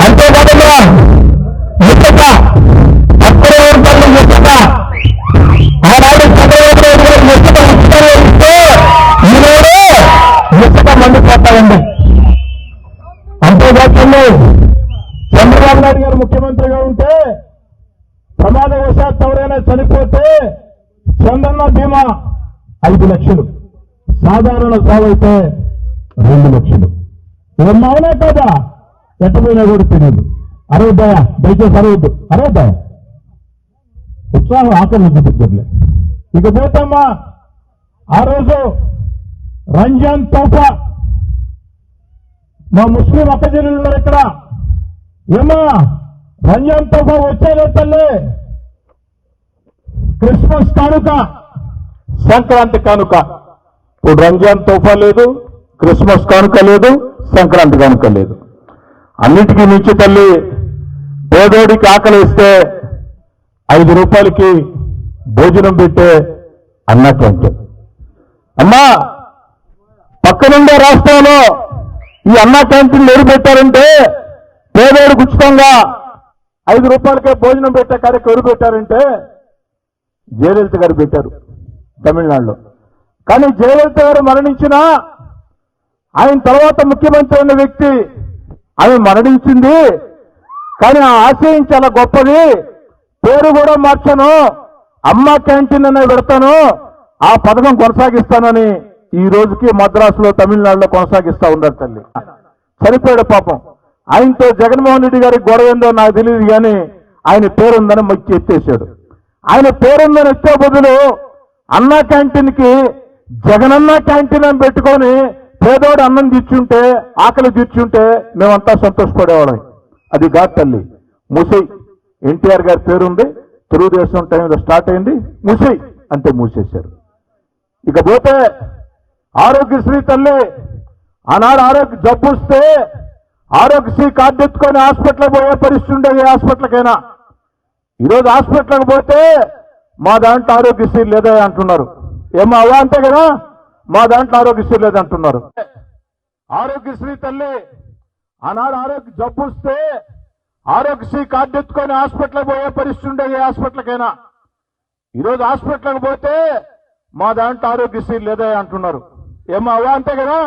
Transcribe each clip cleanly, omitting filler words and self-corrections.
అంతేకాకుండా ముచ్చట అక్కడ ఊరుపల్లి ముచ్చట ఆనాడు చంద్రబాబు నాయుడు గారు ముచ్చట ఉచితంగా ఇస్తే ఈరోజు ముచ్చట మండిపోతా ఉంది. అంతేకాకుండా చంద్రబాబు నాయుడు గారు ముఖ్యమంత్రిగా ఉంటే ప్రమాదవశాత్తు ఎవరైనా చనిపోతే చంద్రన్న బీమా 5 లక్షలు, సాధారణ సావు అయితే 2 లక్షలు. ఇవన్నీ అవునా కదా? ఎట్టపోయినా కూడా తెలియదు. అరవద్దాయా, దయచేసి అరవద్దు, అరవద్దాయా, ఉత్సాహం ఆకలి చూపిద్దరులే. ఇకపోతేమ్మా ఆ రోజు రంజాన్ తోఫా మా ముస్లిం అక్కజనులు ఉన్నారు ఇక్కడ. ఏమా రంజాన్ తోఫా వచ్చేలే తల్లి, క్రిస్మస్ కానుక, సంక్రాంతి కానుక. ఇప్పుడు రంజాన్ తోఫా లేదు, క్రిస్మస్ కానుక లేదు, సంక్రాంతి కానుక లేదు. అన్నిటికీ మించి తల్లి పేదోడికి ఆకలి ఇస్తే 5 రూపాయలకి భోజనం పెట్టే అన్న క్యాంటీన్. అమ్మా పక్కనుండే రాష్ట్రంలో ఈ అన్న క్యాంటీన్లు ఎవరు పెట్టారంటే పేదోడికి ఉచితంగా 5 రూపాయలకే భోజనం పెట్టే కార్యక్రమం ఎవరు పెట్టారంటే జయలలిత గారు పెట్టారు తమిళనాడులో. కానీ జయలలిత గారు మరణించినా ఆయన తర్వాత ముఖ్యమంత్రి అయిన వ్యక్తి ఆమె మరణించింది. కానీ ఆ ఆశయం చాలా గొప్పది. పేరు కూడా మార్చాను, అమ్మ క్యాంటీన్ అనే పెడతాను, ఆ పథకం కొనసాగిస్తానని ఈ రోజుకి మద్రాసులో తమిళనాడులో కొనసాగిస్తా ఉన్నారు తల్లి. చనిపోయాడు పాపం. ఆయనతో జగన్మోహన్ రెడ్డి గారికి గొడవ ఏందో నాకు తెలియదు, కానీ ఆయన పేరుందని మొక్కి ఎత్తేసాడు. ఆయన పేరుందని ఎత్తే బదులు అన్నా క్యాంటీన్ కి జగనన్న క్యాంటీన్ అని పెట్టుకొని పేదోడు అన్నం తీర్చుంటే, ఆకలి తీర్చుంటే మేమంతా సంతోషపడేవాళ్ళం. అది కాదు తల్లి. మూసేయి, ఎన్టీఆర్ గారి పేరుంది, తెలుగుదేశం టైంలో స్టార్ట్ అయింది, మూసేయి అంటే మూసేశారు. ఇకపోతే ఆరోగ్యశ్రీ తల్లి, ఆనాడు ఆరోగ్య జబ్బు వస్తే ఆరోగ్యశ్రీ కార్డు ఎత్తుకొని హాస్పిటల్కి పోయే పరిస్థితి ఉండేది. హాస్పిటల్కైనా ఈరోజు హాస్పిటల్కి పోతే మా దాంట్లో ఆరోగ్యశ్రీ లేదా అంటున్నారు. ఏమో అవ్వ అంతే కదా, మా దాంట్లో ఆరోగ్యశ్రీ లేదంటున్నారు. ఆరోగ్యశ్రీ తల్లి, ఆనాడు ఆరోగ్య జబ్బు వస్తే ఆరోగ్యశ్రీ కార్డు ఎత్తుకొని హాస్పిటల్కి పోయే పరిస్థితి ఉండేది. హాస్పిటల్కైనా ఈరోజు హాస్పిటల్కి పోతే మా దాంట్లో ఆరోగ్యశ్రీ లేదా అంటున్నారు. ఏమో అవ్వ అంతే కదా,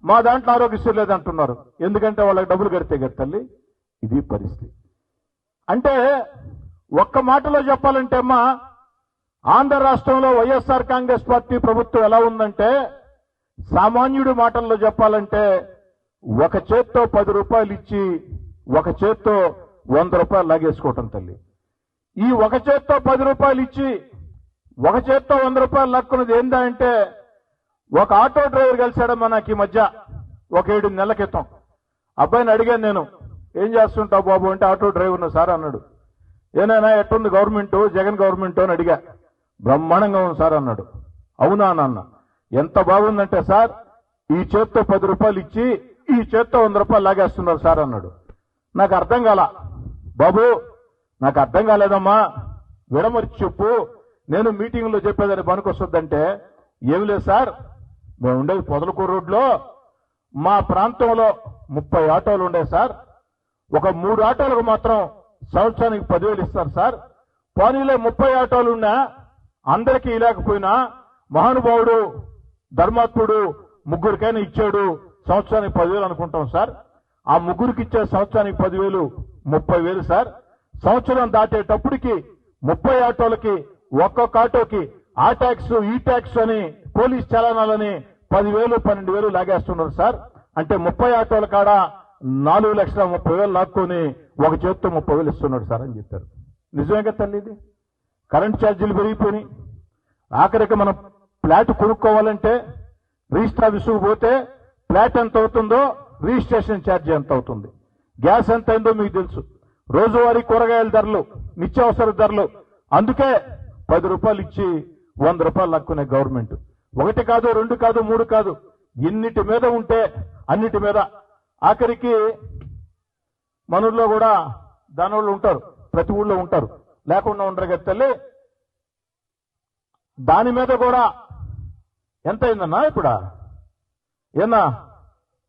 మా దాంట్లో ఆరోగ్యశ్రీ లేదంటున్నారు. ఎందుకంటే వాళ్ళకి డబ్బులు కడితే కదా తల్లి. ఇది పరిస్థితి. అంటే ఒక్క మాటలో చెప్పాలంటే అమ్మా, ఆంధ్ర రాష్ట్రంలో వైఎస్ఆర్ కాంగ్రెస్ పార్టీ ప్రభుత్వం ఎలా ఉందంటే, సామాన్యుడి మాటల్లో చెప్పాలంటే ఒక చేత్తో 10 రూపాయలు ఇచ్చి ఒక చేత్తో 100 రూపాయలు లాగేసుకోవటం తల్లి. ఈ ఒక చేత్తో 10 రూపాయలు ఇచ్చి ఒక చేత్తో 100 రూపాయలు లాక్కున్నది ఏందంటే, ఒక ఆటో డ్రైవర్ కలిశాడమ్మా నాకు ఈ మధ్య ఒక 7 నెలల క్రితం. అబ్బాయిని అడిగాను నేను, ఏం చేస్తుంటావు బాబు అంటే ఆటో డ్రైవర్ను సార్ అన్నాడు. ఏనైనా ఎట్టుంది గవర్నమెంట్, జగన్ గవర్నమెంట్ అని అడిగా. బ్రహ్మాండంగా ఉంది సార్ అన్నాడు. అవునా నాన్న, ఎంత బాగుందంటే సార్ ఈ చేత్తో 10 రూపాయలు ఇచ్చి ఈ చేత్తో 100 రూపాయలు లాగేస్తున్నారు సార్ అన్నాడు. నాకు అర్థం కాల. బాబు నాకు అర్థం కాలేదమ్మా, విడమర్చి చెప్పు, నేను మీటింగ్లో చెప్పేదాన్ని పనికొస్తుందంటే, ఏమి లేదు సార్, మేము ఉండేది పొదలకూరు రోడ్లో, మా ప్రాంతంలో 30 ఆటోలు ఉండే సార్, ఒక 3 ఆటోలకు మాత్రం సంవత్సరానికి 10,000 ఇస్తారు సార్. పోనీలో 30 ఆటోలు ఉన్నా అందరికీ ఇలాకపోయినా మహానుభావుడు ధర్మాత్ముడు ముగ్గురికైనా ఇచ్చాడు, సంవత్సరానికి 10,000 అనుకుంటాం సార్. ఆ ముగ్గురికి ఇచ్చే సంవత్సరానికి 10,000 30,000 సార్. సంవత్సరం దాటేటప్పటికి 30 ఆటోలకి ఒక్కొక్క ఆటోకి ఆ ట్యాక్స్ ఈ ట్యాక్స్ అని పోలీస్ చలానాలని 10,000 12,000 లాగేస్తున్నారు సార్. అంటే 30 ఆటోల కాడ 4,30,000 లాక్కొని ఒక చేత్తో 30,000 ఇస్తున్నాడు సార్ అని చెప్పారు. నిజమే కదా తల్లి ఇది. కరెంట్ ఛార్జీలు పెరిగిపోయినాయి. ఆఖరికి మనం ఫ్లాట్ కొనుక్కోవాలంటే రిజిస్టర్ ఆఫీసుకు పోతే ఫ్లాట్ ఎంత అవుతుందో రిజిస్ట్రేషన్ ఛార్జీ ఎంత అవుతుంది, గ్యాస్ ఎంత అయిందో మీకు తెలుసు, రోజువారీ కూరగాయల ధరలు, నిత్యావసర ధరలు. అందుకే 10 రూపాయలు ఇచ్చి 100 రూపాయలు లాక్కునే గవర్నమెంట్. 1 కాదు 2 కాదు 3 కాదు, ఎన్నిటి మీద ఉంటే అన్నిటి మీద. ఆఖరికి మనూర్లో కూడా దానోళ్ళు ఉంటారు, ప్రతి ఊళ్ళో ఉంటారు, లేకుండా ఉండరు కదా తల్లి. దాని మీద కూడా ఎంత అయిందన్నా ఇప్పుడు? ఏనా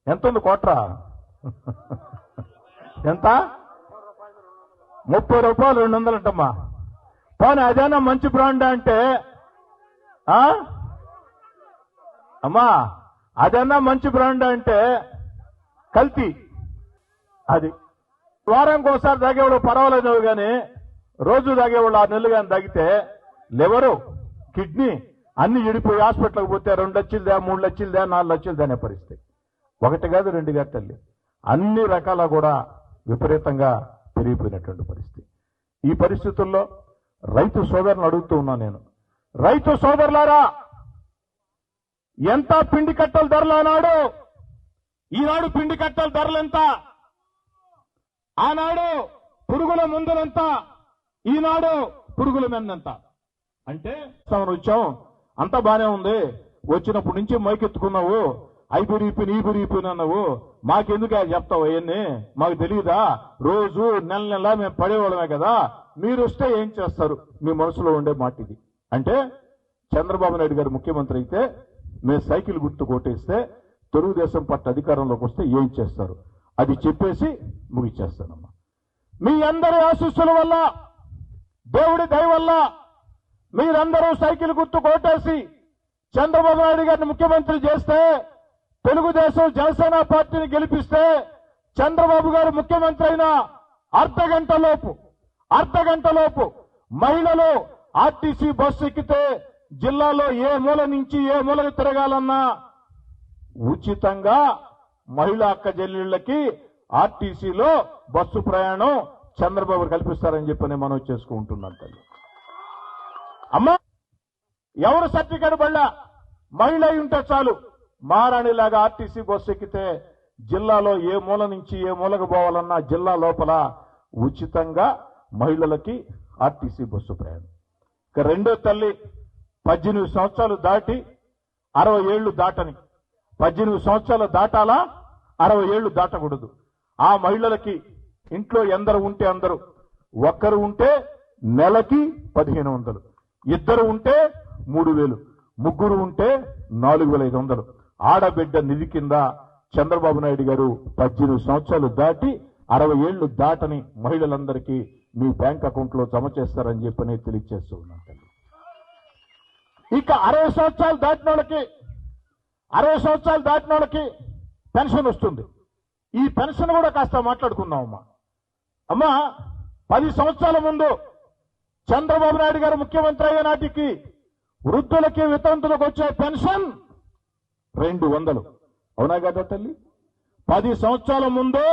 ఎంత ఉంది కోట్రా? ఎంత? 30 రూపాయలు 200 అంటమ్మా. పోనీ అదేనా మంచి బ్రాండ్ అంటే? అమ్మా అదన్నా మంచి బ్రాండ్ అంటే కల్తీ. అది వారానికి ఒకసారి తాగేవాడు పర్వాలేదు, కానీ రోజు తాగేవాళ్ళు 6 నెలలు కానీ తాగితే లివరు, కిడ్నీ అన్ని చెడిపోయి హాస్పిటల్కి పోతే 2 లక్షలదా, 3 లక్షలదా, 4 లక్షలదా అనే పరిస్థితి. 1 కాదు 2 కాదు తల్లి, అన్ని రకాల కూడా విపరీతంగా పెరిగిపోయినటువంటి పరిస్థితి. ఈ పరిస్థితుల్లో రైతు సోదరులను అడుగుతూ ఉన్నా నేను, రైతు సోదరులారా, ఎంత పిండి కట్టల ధరలు ఆనాడు, ఈనాడు పిండి కట్టల ధరలు ఎంత? ఆనాడు పురుగుల మందులంత, ఈనాడు పురుగుల మందంత. అంటే వచ్చాం అంతా బానే ఉంది, వచ్చినప్పటి నుంచి మైకెత్తుకున్నావు, ఐబిరిపోయిన అన్నావు, మాకెందుకు చెప్తావు అవన్నీ, మాకు తెలియదా? రోజు నెల నెల మేము పడేవాళ్ళమే కదా, మీరు వస్తే ఏం చేస్తారు? మీ మనసులో ఉండే మాట ఇది. అంటే చంద్రబాబు నాయుడు గారు ముఖ్యమంత్రి అయితే, మేము సైకిల్ గుర్తు కొట్టేస్తే తెలుగుదేశం పార్టీ అధికారంలోకి వస్తే ఏం చేస్తారు అది చెప్పేసి ముగిచ్చేస్తానమ్మా. మీ అందరి ఆశీస్సుల వల్ల, దేవుడి దయ వల్ల మీరందరూ సైకిల్ గుర్తు కొట్టేసి చంద్రబాబు నాయుడు గారిని ముఖ్యమంత్రి చేస్తే, తెలుగుదేశం జనసేన పార్టీని గెలిపిస్తే, చంద్రబాబు గారు ముఖ్యమంత్రి అయిన అర్ధగంట లోపు మహిళలు ఆర్టీసీ బస్సు ఎక్కితే జిల్లాలో ఏ మూల నుంచి ఏ మూలకు తిరగాలన్నా ఉచితంగా మహిళా అక్క చెల్లెళ్ళకి ఆర్టీసీలో బస్సు ప్రయాణం చంద్రబాబు కల్పిస్తారని చెప్పని మనం చేసుకుంటున్నాం తల్లి. అమ్మా ఎవరు సర్టిఫికేట్ బళ్ళ మహిళ ఉంటే చాలు, మహారాణిలాగా ఆర్టీసీ బస్సు ఎక్కితే జిల్లాలో ఏ మూల నుంచి ఏ మూలకు పోవాలన్నా జిల్లా లోపల ఉచితంగా మహిళలకి ఆర్టీసీ బస్సు ప్రయాణం. ఇక రెండో తల్లి, 18 సంవత్సరాలు దాటి 60 ఏళ్లు దాటని, 18 సంవత్సరాలు దాటాలా, 60 ఏళ్లు దాటకూడదు. ఆ మహిళలకి ఇంట్లో ఎందరు ఉంటే అందరూ, ఒక్కరు ఉంటే నెలకి 1500, ఇద్దరు ఉంటే 3000, ముగ్గురు ఉంటే 4500 ఆడబిడ్డ నిధి కింద చంద్రబాబు నాయుడు గారు 18 సంవత్సరాలు దాటి 60 ఏళ్లు దాటని మహిళలందరికీ మీ బ్యాంక్ అకౌంట్ లో జమ చేస్తారని చెప్పని తెలియజేస్తూ ఉన్నాను. ఇక 60 సంవత్సరాలు దాటిన వాళ్ళకి పెన్షన్ వస్తుంది. ఈ పెన్షన్ కూడా కాస్త మాట్లాడుకుందామమ్మా. అమ్మా 10 సంవత్సరాల ముందు చంద్రబాబు నాయుడు గారు ముఖ్యమంత్రి అయ్యే నాటికి వృద్ధులకి వితంతులకు వచ్చే పెన్షన్ 200. అవునా కదా తల్లి? 10 సంవత్సరాల ముందు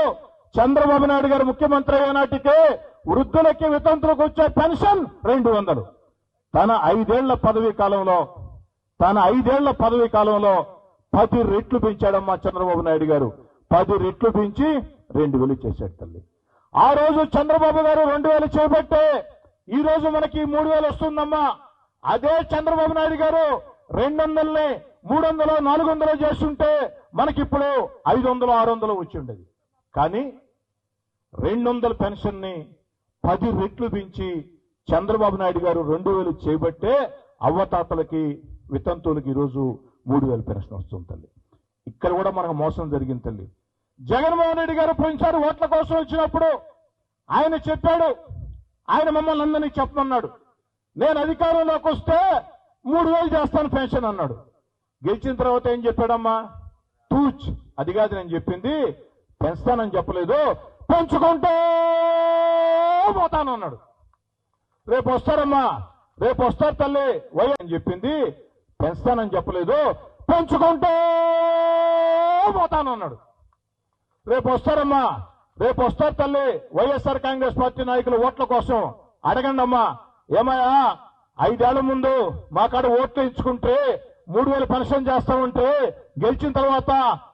చంద్రబాబు నాయుడు గారు ముఖ్యమంత్రి అయ్యే నాటికి వృద్ధులకి వితంతులకు వచ్చే పెన్షన్ 200. తన 5 ఏళ్ల పదవీ కాలంలో 10 రెట్లు పెంచాడమ్మా చంద్రబాబు నాయుడు గారు. 10 రెట్లు పెంచి 2000 చేశాడు తల్లి. ఆ రోజు చంద్రబాబు గారు 2000 చేయబట్టే ఈ రోజు మనకి 3000 వస్తుందమ్మా. అదే చంద్రబాబు నాయుడు గారు 200ని 300 400 చేస్తుంటే మనకిప్పుడు 500 600 వచ్చి ఉండేది. కానీ 200 పెన్షన్ ని 10 రెట్లు పెంచి చంద్రబాబు నాయుడు గారు 2000 చేయబట్టే అవ్వతాతలకి వితంతువులకి ఈరోజు 3000 పెన్షన్ వస్తుంది తల్లి. ఇక్కడ కూడా మనకు మోసం జరిగింది తల్లి. జగన్మోహన్ రెడ్డి గారు పోయినసారి ఓట్ల కోసం వచ్చినప్పుడు ఆయన చెప్పాడు, ఆయన మమ్మల్ని అందరినీ చెప్పమన్నాడు, నేను అధికారంలోకి వస్తే 3000 చేస్తాను పెన్షన్ అన్నాడు. గెలిచిన తర్వాత ఏం చెప్పాడమ్మా? తూచ్, అది కాదు నేను చెప్పింది, పెంచుతానని చెప్పలేదు, పెంచుకుంటూ పోతాను అన్నాడు. రేపు వస్తారమ్మా, రేపు వస్తారు తల్లి వై అని చెప్పింది, పెంచుతానని చెప్పలేదు, పెంచుకుంటూ పోతాను అన్నాడు. రేపు వస్తారమ్మా, రేపు వస్తారు తల్లి వైఎస్ఆర్ కాంగ్రెస్ పార్టీ నాయకులు ఓట్ల కోసం అడగండి అమ్మా, ఏమయ్యా 5 ఏళ్ల ముందు మా కాడ ఓట్లు ఇచ్చుకుంటే 3000 పెన్షన్ చేస్తామంటే గెలిచిన తర్వాత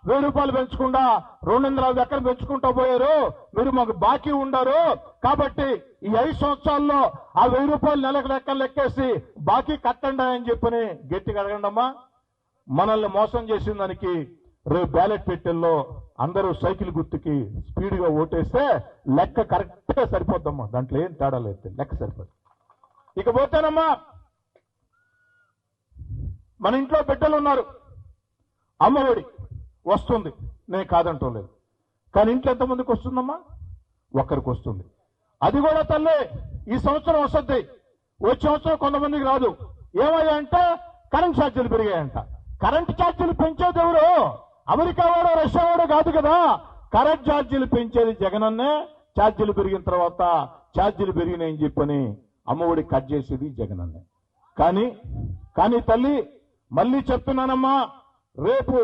1000 రూపాయలు పెంచకుండా 250 ఎక్కడ పెంచుకుంటూ పోయారు, మీరు మాకు బాకీ ఉండారు, కాబట్టి ఈ 5 సంవత్సరాల్లో ఆ 1000 రూపాయలు నెలకు లెక్కేసి బాకీ కట్టండి అని చెప్పని గట్టిగా అడగండి అమ్మా. మనల్ని మోసం చేసిన దానికి రేపు బ్యాలెట్ పెట్టెల్లో అందరూ సైకిల్ గుర్తుకి స్పీడ్ గా ఓటేస్తే లెక్క కరెక్ట్ గా సరిపోద్దమ్మా, దాంట్లో ఏం తేడా లేదు, లెక్క సరిపోద్ది. ఇకపోతేనమ్మా మన ఇంట్లో బిడ్డలు ఉన్నారు, అమ్మఒడి వస్తుంది, నేను కాదంటోలేదు. కానీ ఇంట్లో ఎంతమందికి వస్తుందమ్మా? ఒక్కరికి వస్తుంది. అది కూడా తల్లి ఈ సంవత్సరం వస్తుంది, వచ్చే సంవత్సరం కొంతమందికి రాదు. ఏమయ్యా అంటే కరెంట్ ఛార్జీలు పెరిగాయంట. కరెంట్ ఛార్జీలు పెంచేది ఎవరు? అమెరికా వాడు, రష్యా వాడు కాదు కదా. కరెంట్ ఛార్జీలు పెంచేది జగనన్నే. ఛార్జీలు పెరిగిన తర్వాత ఛార్జీలు పెరిగినాయని చెప్పని అమ్మఒడి కట్ చేసేది జగనన్నే. కానీ తల్లి మళ్ళీ చెప్తున్నానమ్మా, రేపు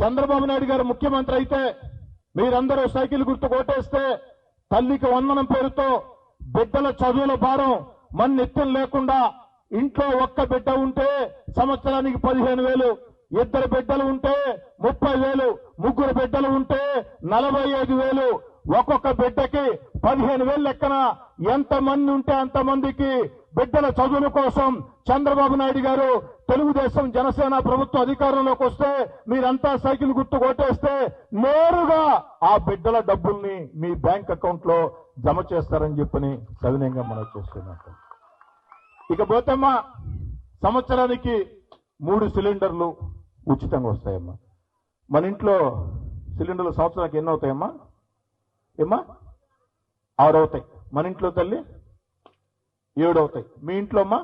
చంద్రబాబు నాయుడు గారు ముఖ్యమంత్రి అయితే మీరందరూ సైకిల్ గుర్తు కొట్టేస్తే తల్లికి వందనం పేరుతో బిడ్డల చదువుల భారం మన నెత్తిన లేకుండా, ఇంట్లో ఒక్క బిడ్డ ఉంటే సంవత్సరానికి 15,000, 2 బిడ్డలు ఉంటే 30,000, 3 బిడ్డలు ఉంటే 45,000, ఒక్కొక్క బిడ్డకి 15,000 లెక్కన ఎంతమంది ఉంటే అంతమందికి బిడ్డల చదువుల కోసం చంద్రబాబు నాయుడు గారు, తెలుగుదేశం జనసేన ప్రభుత్వం అధికారంలోకి వస్తే మీరంతా సైకిల్ గుర్తు కొట్టేస్తే నేరుగా ఆ బిడ్డల డబ్బుల్ని మీ బ్యాంక్ అకౌంట్ లో జమ చేస్తారని చెప్పని సవినయంగా మనం చేస్తున్నాం. ఇకపోతేమ్మా సంవత్సరానికి 3 సిలిండర్లు ఉచితంగా వస్తాయమ్మా. మన ఇంట్లో సిలిండర్లు సంవత్సరానికి ఎన్ని అవుతాయమ్మా? 6 అవుతాయి. మన ఇంట్లో తల్లి 7 అవుతాయి. మీ ఇంట్లో అమ్మా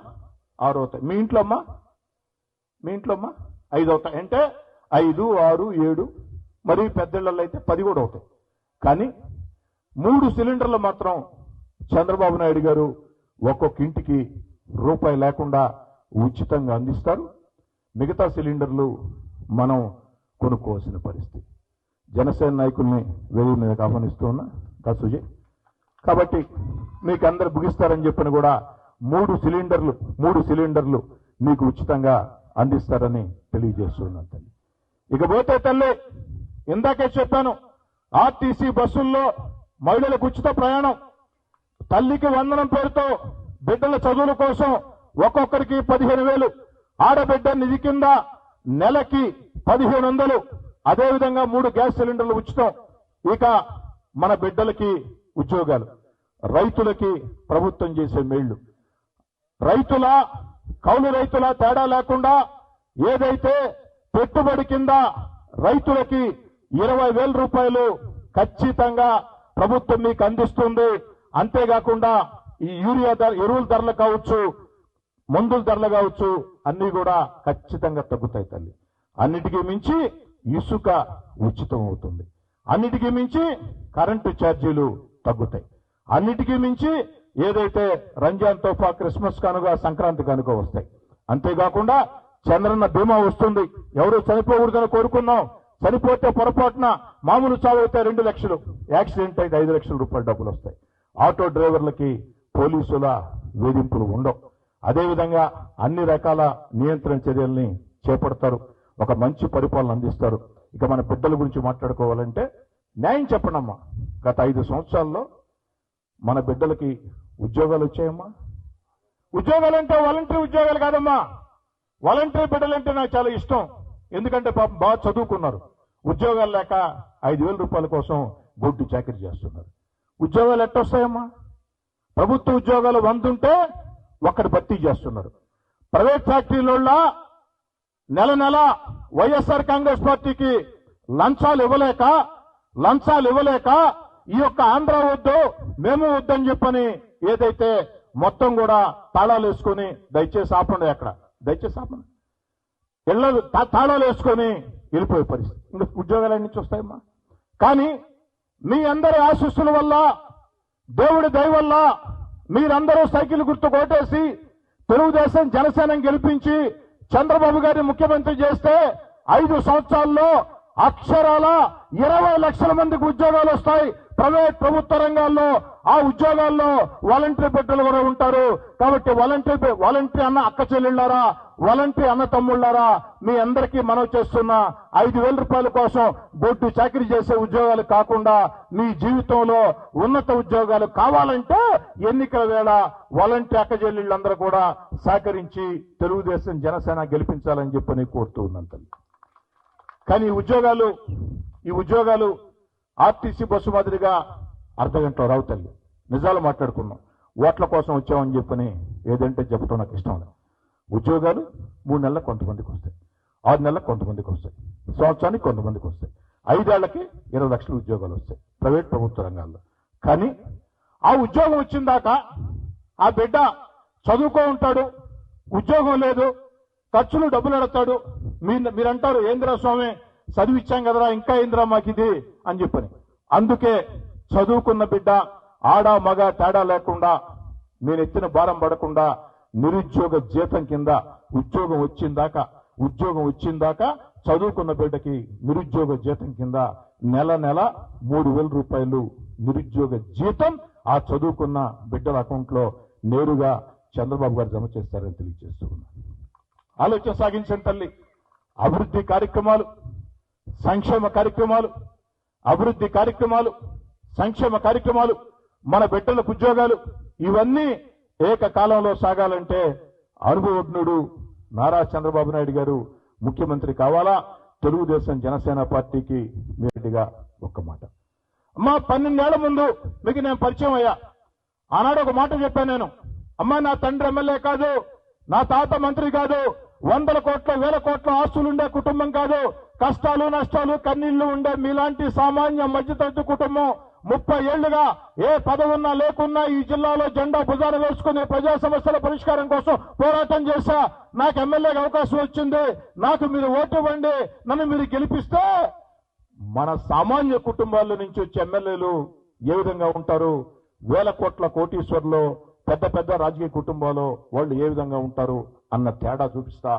6 అవుతాయి. మీ ఇంట్లో అమ్మా 5 అవుతాయి. అంటే 5, 6, 7, మరి పెద్దళ్ళల్లో అయితే 10 కూడా అవుతాయి. కానీ 3 సిలిండర్లు మాత్రం చంద్రబాబు నాయుడు గారు ఒక్కొక్క ఇంటికి రూపాయి లేకుండా ఉచితంగా అందిస్తారు. మిగతా సిలిండర్లు మనం కొనుక్కోవాల్సిన పరిస్థితి. జనసేన నాయకుల్ని వేదిక మీద ఆహ్వానిస్తూ ఉన్నా సుజయ్. కాబట్టి మీకు అందరు ముగిస్తారని చెప్పిన కూడా 3 సిలిండర్లు మీకు ఉచితంగా అందిస్తారని తెలియజేస్తున్నాను తల్లి. ఇకపోతే తల్లి ఇందాకే చెప్పాను, ఆర్టీసీ బస్సుల్లో మహిళలకు ఉచిత ప్రయాణం, తల్లికి వందనం పేరుతో బిడ్డల చదువుల కోసం ఒక్కొక్కరికి 15,000, ఆడబిడ్డ నిధి కింద నెలకి 1,500, అదేవిధంగా 3 గ్యాస్ సిలిండర్లు ఉచితం. ఇక మన బిడ్డలకి ఉద్యోగాలు, రైతులకి ప్రభుత్వం చేసే మేళ్లు, రైతుల కౌలు రైతుల తేడా లేకుండా ఏదైతే పెట్టుబడి కింద రైతులకి 20,000 రూపాయలు ఖచ్చితంగా ప్రభుత్వం మీకు అందిస్తుంది. అంతేకాకుండా ఈ యూరియా ఎరువుల ధరలు కావచ్చు, మందుల ధరలు కావచ్చు, అన్ని కూడా ఖచ్చితంగా తగ్గుతాయి తల్లి. అన్నిటికీ మించి ఇసుక ఉచితం అవుతుంది. అన్నిటికీ మించి కరెంటు ఛార్జీలు తగ్గుతాయి. అన్నిటికీ మించి ఏదైతే రంజాన్ తోఫా, క్రిస్మస్ కానుక, సంక్రాంతి కానుక వస్తాయి. అంతేకాకుండా చంద్రన్న బీమా వస్తుంది. ఎవరు చనిపోకూడదని కోరుకున్నాం. చనిపోతే పొరపాటున మామూలు చావు అయితే 2 లక్షలు, యాక్సిడెంట్ అయితే 5 లక్షల రూపాయల డబ్బులు వస్తాయి. ఆటో డ్రైవర్లకి పోలీసుల వేధింపులు ఉండవు. అదేవిధంగా అన్ని రకాల నియంత్రణ చర్యల్ని చేపడతారు. ఒక మంచి పరిపాలన అందిస్తారు. ఇక మన బిడ్డల గురించి మాట్లాడుకోవాలంటే న్యాయం చెప్పండమ్మా. గత 5 సంవత్సరాల్లో మన బిడ్డలకి ఉద్యోగాలు వచ్చాయమ్మా. ఉద్యోగాలంటే వాలంటరీ ఉద్యోగాలు కాదమ్మా. వాలంటరీ బిడ్డలంటే నాకు చాలా ఇష్టం. ఎందుకంటే పాపం బాగా చదువుకున్నారు. ఉద్యోగాలు లేక 5,000 రూపాయల కోసం గొడ్డు చాకరీ చేస్తున్నారు. ఉద్యోగాలు ఎట్టొస్తాయమ్మా? ప్రభుత్వ ఉద్యోగాలు 100 ఉంటే ఒక్కటి భర్తీ చేస్తున్నారు. ప్రైవేట్ ఫ్యాక్టరీలలో నెల వైఎస్ఆర్ కాంగ్రెస్ పార్టీకి లంచాలు ఇవ్వలేక ఈ యొక్క ఆంధ్ర వద్దు, మేము వద్దని చెప్పని ఏదైతే మొత్తం కూడా తాళాలు వేసుకొని దయచేసి ఆపండి, దయచేసి ఆపండి, ఇళ్ల తాళాలు వేసుకొని వెళ్ళిపోయే పరిస్థితి. ఇంకా ఉద్యోగాలు నుంచి వస్తాయమ్మా. కానీ మీ అందరి ఆశీస్సుల వల్ల, దేవుడి దయ వల్ల మీరందరూ సైకిల్ గుర్తు కొట్టేసి తెలుగుదేశం జనసేన గెలిపించి చంద్రబాబు గారిని ముఖ్యమంత్రి చేస్తే 5 సంవత్సరాల్లో అక్షరాల 20 లక్షల మందికి ఉద్యోగాలు వస్తాయి. ప్రైవేట్ ప్రభుత్వ రంగాల్లో ఆ ఉద్యోగాల్లో వాలంటరీ బిడ్డలు కూడా ఉంటారు. కాబట్టి వాలంటరీ అన్న అక్క చెల్లెళ్ళారా, వాలంటరీ అన్న తమ్ముళ్ళారా, మీ అందరికీ మనవి చేస్తున్న 5,000 రూపాయల కోసం బొడ్డు చాకరీ చేసే ఉద్యోగాలు కాకుండా మీ జీవితంలో ఉన్నత ఉద్యోగాలు కావాలంటే ఎన్నికల వేళ వాలంటరీ అక్క చెల్లెళ్ళందరూ కూడా సహకరించి తెలుగుదేశం జనసేన గెలిపించాలని చెప్పని కోరుతూ ఉన్నాను. కానీ ఈ ఉద్యోగాలు ఆర్టీసీ బస్సు మాదిరిగా అర్ధగంటలో రావు తల్లి. నిజాలు మాట్లాడుకున్నాం. ఓట్ల కోసం వచ్చామని చెప్పని ఏదంటే చెప్పడం నాకు ఇష్టం లేదు. ఉద్యోగాలు 3 నెలలకు కొంతమందికి వస్తాయి, 6 నెలలకు కొంతమందికి వస్తాయి, సంవత్సరానికి కొంతమందికి వస్తాయి. 5 ఏళ్లకి 20 లక్షల ఉద్యోగాలు వస్తాయి ప్రైవేట్ ప్రభుత్వ రంగాల్లో. కానీ ఆ ఉద్యోగం వచ్చిన దాకా ఆ బిడ్డ చదువుకో ఉంటాడు, ఉద్యోగం లేదు, ఖర్చులు డబ్బులు ఎడతాడు. మీరంటారు ఏంద్రా స్వామి చదివిచ్చాం కదరా ఇంకా ఏంద్రా మాకు ఇది అని చెప్పని. అందుకే చదువుకున్న బిడ్డ ఆడ మగ తేడా లేకుండా నేను ఎత్తిన భారం పడకుండా నిరుద్యోగ జీతం కింద ఉద్యోగం వచ్చిందాకా చదువుకున్న బిడ్డకి నిరుద్యోగ జీతం కింద నెల 3,000 రూపాయలు నిరుద్యోగ జీతం ఆ చదువుకున్న బిడ్డల అకౌంట్లో నేరుగా చంద్రబాబు గారు జమ చేస్తారని తెలియజేస్తున్నారు. ఆలోచన సాగించండి తల్లి. అభివృద్ధి కార్యక్రమాలు, సంక్షేమ కార్యక్రమాలు, అభివృద్ధి కార్యక్రమాలు, సంక్షేమ కార్యక్రమాలు, మన బిడ్డలకు ఉద్యోగాలు ఇవన్నీ ఏకకాలంలో సాగాలంటే అనుభవజ్ఞుడు నారా చంద్రబాబు నాయుడు గారు ముఖ్యమంత్రి కావాలా. తెలుగుదేశం జనసేన పార్టీకి మీరుగా ఒక్క మాట. అమ్మా 12 ఏళ్ల ముందు మీకు నేను పరిచయం అయ్యా. ఆనాడు ఒక మాట చెప్పాను నేను. అమ్మా నా తండ్రి ఎమ్మెల్యే కాదు, నా తాత మంత్రి కాదు, 100 కోట్ల 1000 కోట్ల ఆస్తులుండే కుటుంబం కాదు, కష్టాలు నష్టాలు కన్నీళ్లు ఉండే మీలాంటి సామాన్య మధ్యతరగతి కుటుంబం 30 ఏళ్లుగా ఏ పదవున్నా లేకున్నా ఈ జిల్లాలో జెండా భుజాన వేసుకుని ప్రజా సమస్యల పరిష్కారం కోసం పోరాటం చేశా. నాకు ఎమ్మెల్యేగా అవకాశం వచ్చింది, నాకు మీరు ఓటు ఇవ్వండి, నన్ను మీరు గెలిపిస్తే మన సామాన్య కుటుంబాల నుంచి వచ్చే ఎమ్మెల్యేలు ఏ విధంగా ఉంటారు, 1000 కోట్ల కోటీశ్వర్లో పెద్ద పెద్ద రాజకీయ కుటుంబాల్లో వాళ్ళు ఏ విధంగా ఉంటారు అన్న తేడా చూపిస్తా.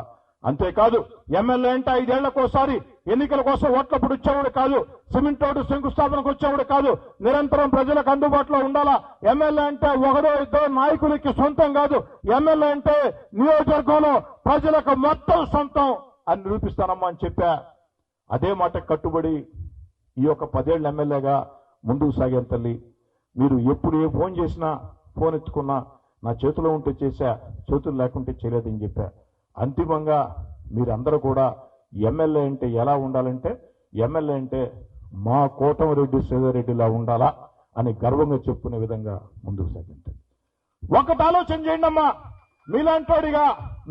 అంతేకాదు ఎమ్మెల్యే అంటే 5 ఏళ్లకోసారి ఎన్నికల కోసం ఓట్లప్పుడు వచ్చేవాడు కాదు, సిమెంట్ రోడ్డు శంకుస్థాపనకు వచ్చేవాడు కాదు, నిరంతరం ప్రజలకు అందుబాటులో ఉండాలా. ఎమ్మెల్యే అంటే 1-2 నాయకులకి సొంతం కాదు, ఎమ్మెల్యే అంటే నియోజకవర్గంలో ప్రజలకు మొత్తం సొంతం అని నిరూపిస్తానమ్మా అని చెప్పా. అదే మాట కట్టుబడి ఈ యొక్క 10 ఏళ్ల ఎమ్మెల్యేగా ముందుకు సాగాను తల్లి. మీరు ఎప్పుడు ఏ ఫోన్ చేసినా ఫోన్ ఎత్తుకున్నా నా చేతిలో ఉంటే చేశా, చేతులు లేకుంటే చేయలేదని చెప్పా. అంతిమంగా మీరందరూ కూడా ఎమ్మెల్యే అంటే ఎలా ఉండాలంటే, ఎమ్మెల్యే అంటే మా కోటమిరెడ్డి శ్రీధర్రెడ్డిలా ఉండాలా అని గర్వంగా చెప్పుకునే విధంగా ముందుకు సాగించండి. ఒకటి ఆలోచన చేయండి అమ్మా, మీలాంటోడిగా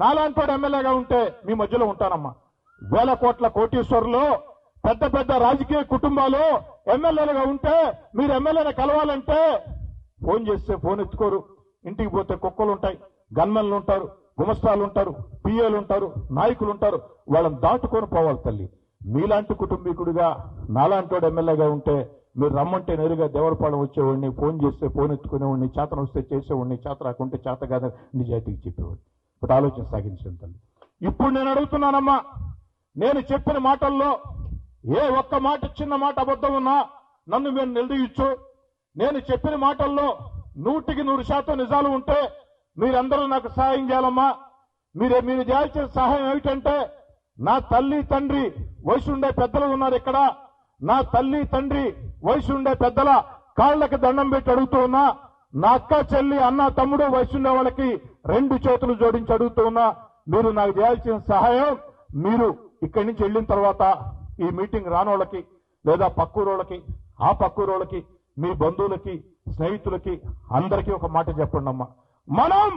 నాలాంటోడు ఎమ్మెల్యేగా ఉంటే మీ మధ్యలో ఉంటానమ్మా. 1000 కోట్ల కోటీశ్వరులు పెద్ద పెద్ద రాజకీయ కుటుంబాలు ఎమ్మెల్యేలుగా ఉంటే మీరు ఎమ్మెల్యేని కలవాలంటే ఫోన్ చేస్తే ఫోన్ ఎత్తుకోరు, ఇంటికి పోతే కుక్కలు ఉంటాయి, గన్మెన్లు ఉంటారు, గుమస్తాలు ఉంటారు, పిఏలు ఉంటారు, నాయకులు ఉంటారు, వాళ్ళని దాటుకొని పోవాలి తల్లి. మీలాంటి కుటుంబీకుడిగా నాలాంటోడు ఎమ్మెల్యేగా ఉంటే మీరు రమ్మంటే నేరుగా దేవరపాలెం వచ్చేవాడిని, ఫోన్ చేస్తే ఫోన్ ఎత్తుకునేవాడిని, చేతన వస్తే చేసేవాడిని, చేత రాకుంటే చేత కాదని నిజాయితీకి చెప్పేవాడిని. ఇప్పుడు ఆలోచన సాగించండి తల్లి. ఇప్పుడు నేను అడుగుతున్నానమ్మా, నేను చెప్పిన మాటల్లో ఏ ఒక్క మాట చిన్న మాట అబద్ధం ఉన్నా నన్ను మీరు నిలదీయచ్చు. నేను చెప్పిన మాటల్లో 100% నిజాలు ఉంటే మీరందరూ నాకు సహాయం చేయాలమ్మా. మీరు చేయాల్సిన సహాయం ఏమిటంటే, నా తల్లి తండ్రి వయసు ఉండే పెద్దలు ఉన్నారు ఇక్కడ, నా తల్లి తండ్రి వయసు ఉండే పెద్దల కాళ్ళకి దండం పెట్టి అడుగుతూ ఉన్నా, నా అక్క చెల్లి అన్న తమ్ముడు వయసు ఉండే వాళ్ళకి 2 చేతులు జోడించి అడుగుతూ ఉన్నా. మీరు నాకు చేయాల్సిన సహాయం, మీరు ఇక్కడి నుంచి వెళ్ళిన తర్వాత ఈ మీటింగ్ రానోళ్ళకి లేదా పక్కూరోళ్ళకి, ఆ పక్కూరోళ్ళకి, మీ బంధువులకి, స్నేహితులకి అందరికీ ఒక మాట చెప్పండి అమ్మా. మనం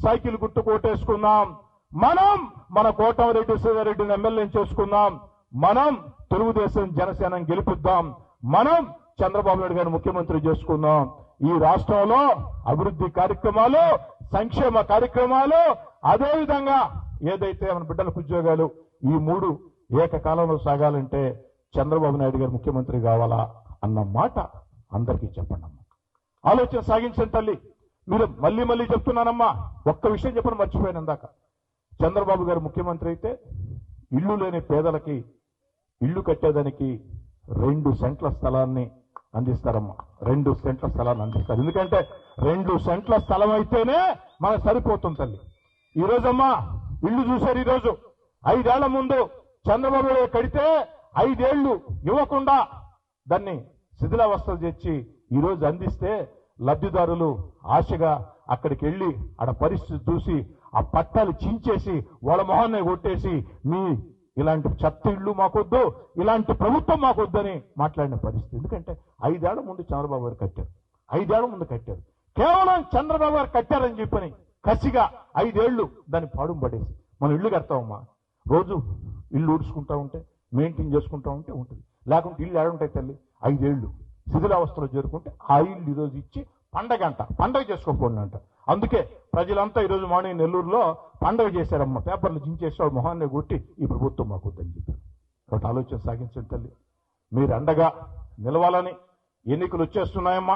సైకిల్ గుర్తు కోటేసుకుందాం, మనం మన కోటమిరెడ్డి శ్రీధర్రెడ్డిని ఎమ్మెల్యేని చేసుకుందాం, మనం తెలుగుదేశం జనసేన గెలిపిద్దాం, మనం చంద్రబాబు నాయుడు గారిని ముఖ్యమంత్రి చేసుకుందాం. ఈ రాష్ట్రంలో అభివృద్ధి కార్యక్రమాలు, సంక్షేమ కార్యక్రమాలు, అదేవిధంగా ఏదైతే మన బిడ్డలకు ఉద్యోగాలు, ఈ 3 ఏకకాలంలో సాగాలంటే చంద్రబాబు నాయుడు గారు ముఖ్యమంత్రి కావాలా అన్న మాట అందరికీ చెప్పండి అమ్మా. ఆలోచన సాగించండి తల్లి. మీరు మళ్ళీ చెప్తున్నానమ్మా, ఒక్క విషయం చెప్పని మర్చిపోయాను ఇందాక. చంద్రబాబు గారు ముఖ్యమంత్రి అయితే ఇల్లు లేని పేదలకి ఇల్లు కట్టేదానికి 2 సెంట్ల స్థలాన్ని అందిస్తారమ్మా. 2 సెంట్ల స్థలాన్ని అందిస్తారు. ఎందుకంటే 2 సెంట్ల స్థలం అయితేనే మనకు సరిపోతుంది తల్లి. ఈరోజమ్మా ఇల్లు చూశారు, ఈరోజు 5 ఏళ్ల ముందు చంద్రబాబు గారు కడితే 5 ఏళ్లు ఇవ్వకుండా దాన్ని శిథిలావస్థలు తెచ్చి ఈరోజు అందిస్తే లబ్ధిదారులు ఆశగా అక్కడికి వెళ్ళి ఆడ పరిస్థితి చూసి ఆ పట్టాలు చించేసి వాళ్ళ మొహాన్ని కొట్టేసి మీ ఇలాంటి చెత్త ఇళ్ళు మాకొద్దు, ఇలాంటి ప్రభుత్వం మాకొద్దని మాట్లాడిన పరిస్థితి. ఎందుకంటే 5 ఏళ్ల ముందు చంద్రబాబు గారు కట్టారు, 5 ఏళ్ల ముందు కట్టారు. కేవలం చంద్రబాబు గారు కట్టారని చెప్పని కసిగా 5 ఏళ్లు దాన్ని పాడు పడేసి మనం ఇల్లు కడతామమ్మా. రోజు ఇల్లు ఊడ్చుకుంటా ఉంటే, మెయింటైన్ చేసుకుంటా ఉంటే ఉంటుంది. లేకుంటే ఇల్లు ఏడుంటాయి తల్లి? 5 ఏళ్ళు శిథిలావస్థలో చేరుకుంటే ఆ ఇల్లు ఈరోజు ఇచ్చి పండగ చేసుకోకపోండి అంట. అందుకే ప్రజలంతా ఈరోజు మార్నింగ్ నెల్లూరులో పండగ చేశారమ్మ, పేపర్లు జించేసి వాడు మొహాన్ని కొట్టి ఈ ప్రభుత్వం మాకు వద్దని చెప్పారు. కాబట్టి ఆలోచన సాగించండి తల్లి, మీరు అండగా నిలవాలని. ఎన్నికలు వచ్చేస్తున్నాయమ్మా,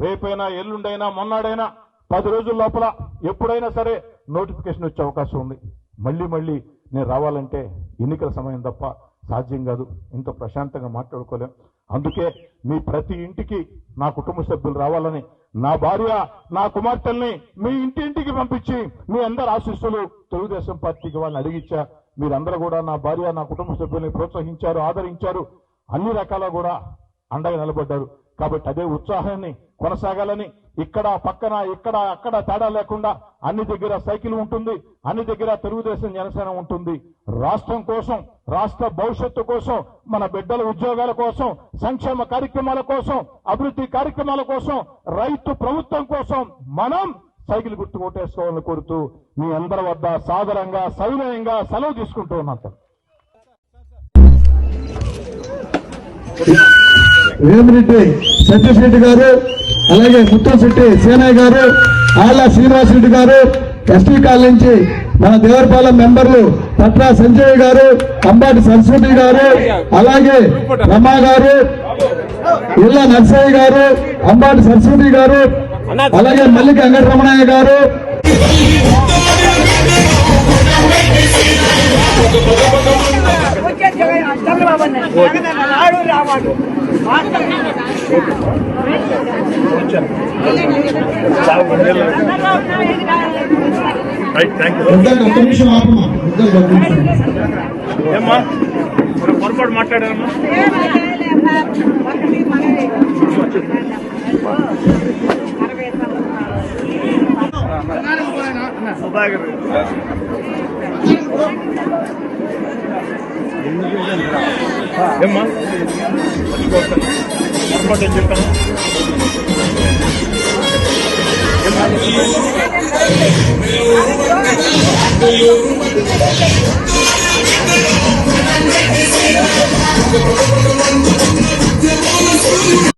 రేపైనా ఎల్లుండైనా మొన్నాడైనా 10 రోజుల లోపల ఎప్పుడైనా సరే నోటిఫికేషన్ వచ్చే అవకాశం ఉంది. మళ్ళీ నేను రావాలంటే ఎన్నికల సమయం తప్ప సాధ్యం కాదు, ఇంత ప్రశాంతంగా మాట్లాడుకోలేం. అందుకే మీ ప్రతి ఇంటికి నా కుటుంబ సభ్యులు రావాలని, నా భార్య నా కుమార్తెల్ని మీ ఇంటింటికి పంపించి మీ అందరి ఆశీస్సులు తెలుగుదేశం పార్టీకి వాళ్ళని అడిగిచ్చా. మీరందరూ కూడా నా భార్య నా కుటుంబ సభ్యుల్ని ప్రోత్సహించారు, ఆదరించారు, అన్ని రకాల కూడా అండగా నిలబడ్డారు. కాబట్టి అదే ఉత్సాహాన్ని కొనసాగాలని, ఇక్కడ పక్కన ఇక్కడ అక్కడ తేడా లేకుండా అన్ని దగ్గర సైకిల్ ఉంటుంది, అన్ని దగ్గర తెలుగుదేశం జనసేన ఉంటుంది. రాష్ట్రం కోసం, రాష్ట్ర భవిష్యత్తు కోసం, మన బిడ్డల ఉద్యోగాల కోసం, సంక్షేమ కార్యక్రమాల కోసం, అభివృద్ధి కార్యక్రమాల కోసం, రైతు ప్రభుత్వం కోసం మనం సైకిల్ గుర్తు కొట్టేసుకోవాలని కోరుతూ మీ అందరి వద్ద సాదరంగా సవినయంగా సెలవు తీసుకుంటూ ఉన్నాను. వేమిరెడ్డి సతీష్ రెడ్డి గారు, అలాగే ముత్తంశెట్టి సేనయ్య గారు, ఆళ్ల శ్రీనివాస్ రెడ్డి గారు, ఎస్టీ కాలనీ నుంచి మన దేవరపాలెం మెంబర్లు పట్రా సంజయ్ గారు, అంబాటి సరస్వతి గారు, అలాగే రమా గారు, ఇళ్ళ నర్సయ్య గారు, అంబాటి సరస్వతి గారు, అలాగే మల్లిక వెంకటరమణయ్య గారు, ఒక్క నిమిషం ఆపమా, పొరపాటు మాట్లాడారమ్మా. ఏమ్మా పొరపాటు ఏం చెప్తాను?